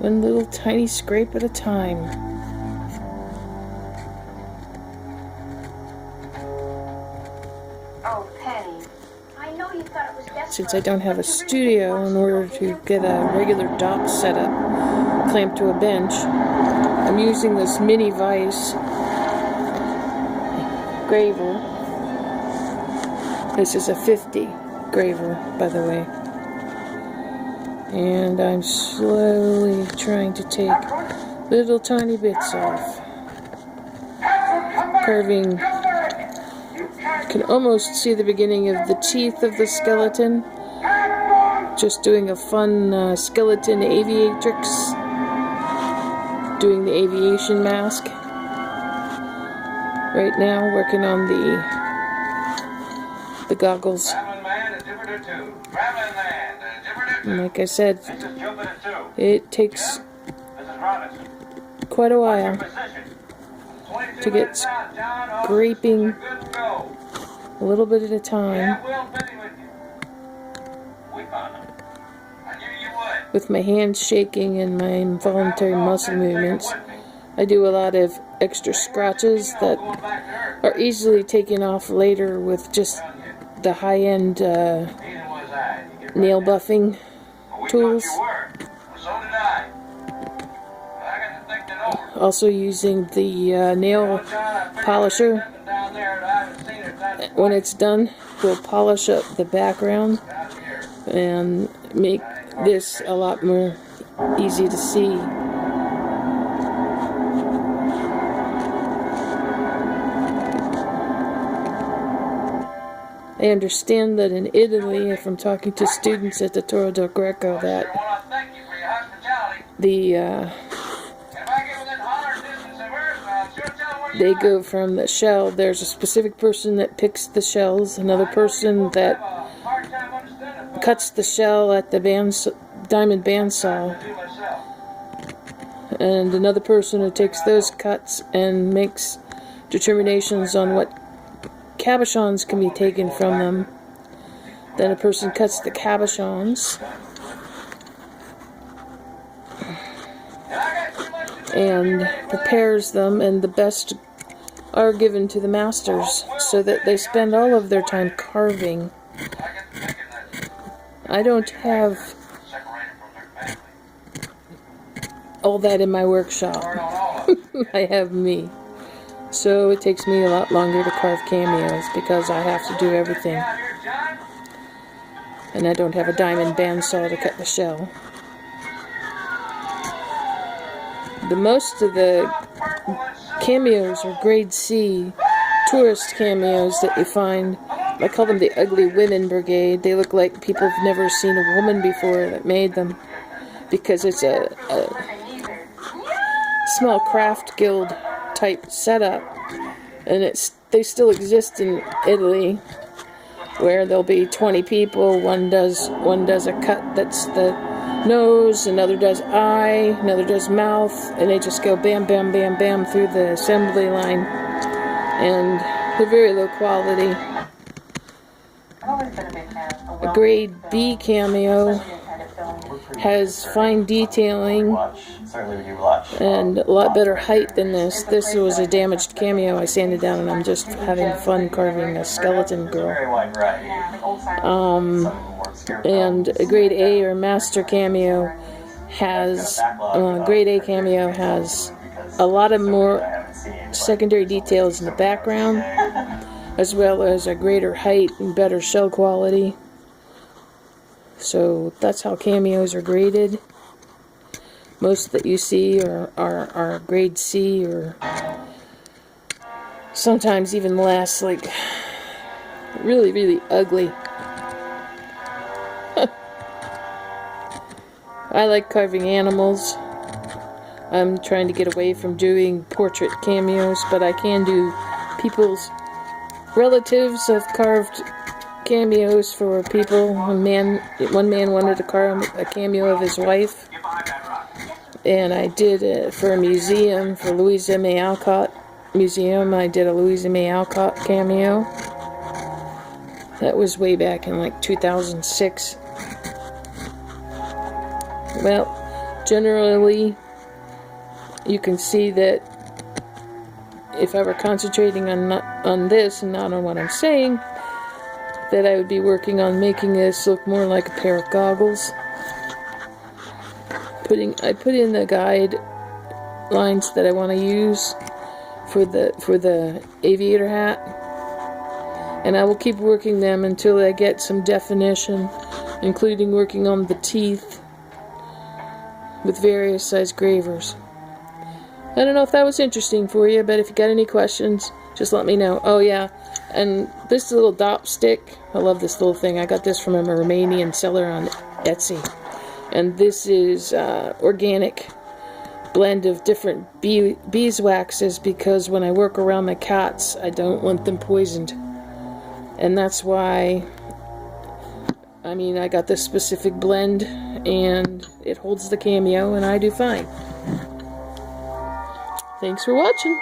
One little tiny scrape at a time. Oh, Penny. I know you thought it was desperate. Since I don't have a studio, in order to get a regular dock set up, clamped to a bench, I'm using this mini vise graver. This is a 50 graver, by the way. And I'm slowly trying to take little tiny bits off. Carving, you can almost see the beginning of the teeth of the skeleton. Just doing a fun skeleton aviatrix. Doing the aviation mask. Right now, working on the goggles. And like I said, it takes quite a while to get scraping a little bit at a time with my hands shaking and my involuntary muscle movements. I do a lot of extra scratches that are easily taken off later with just the high-end nail buffing tools. Also using the nail polisher. When it's done, we'll polish up the background and make this a lot more easy to see. I understand that in Italy, if I'm talking to students at the Toro del Greco, that they go from the shell. There's a specific person that picks the shells, another person that cuts the shell at the diamond bandsaw, and another person who takes those cuts and makes determinations on what cabochons can be taken from them. Then a person cuts the cabochons and prepares them, and the best are given to the masters so that they spend all of their time carving. I don't have all that in my workshop. I have me. So it takes me a lot longer to carve cameos because I have to do everything. And I don't have a diamond bandsaw to cut the shell. The most of the cameos are grade C tourist cameos that you find. I call them the ugly women brigade. They look like people have never seen a woman before that made them, because it's a small craft guild type setup, and they still exist in Italy, where there'll be 20 people. One does a cut that's the nose, another does eye, another does mouth, and they just go bam, bam, bam, bam through the assembly line, and they're very low quality. A grade B cameo has fine detailing and a lot better height than this. This was a damaged cameo I sanded down, and I'm just having fun carving a skeleton girl. And a grade A or master cameo has, grade A cameo has a lot of more secondary details in the background, as well as a greater height and better shell quality. So that's how cameos are graded. Most that you see are grade C, or sometimes even less, like really, really ugly. I like carving animals. I'm trying to get away from doing portrait cameos, but I can do people's relatives. I've carved cameos for people. One man wanted to carve a cameo of his wife, and I did it for a museum, for Louisa May Alcott Museum. I did a Louisa May Alcott cameo. That was way back in like 2006. Well, generally, you can see that if I were concentrating on this and not on what I'm saying, that I would be working on making this look more like a pair of goggles. I put in the guide lines that I want to use for the aviator hat, and I will keep working them until I get some definition, including working on the teeth with various size gravers. I don't know if that was interesting for you, but if you got any questions, just let me know. Oh yeah, and this little dop stick, I love this little thing. I got this from a Romanian seller on Etsy. And this is organic blend of different beeswaxes, because when I work around my cats, I don't want them poisoned. And that's why, I got this specific blend, and it holds the Cameo, and I do fine. Thanks for watching.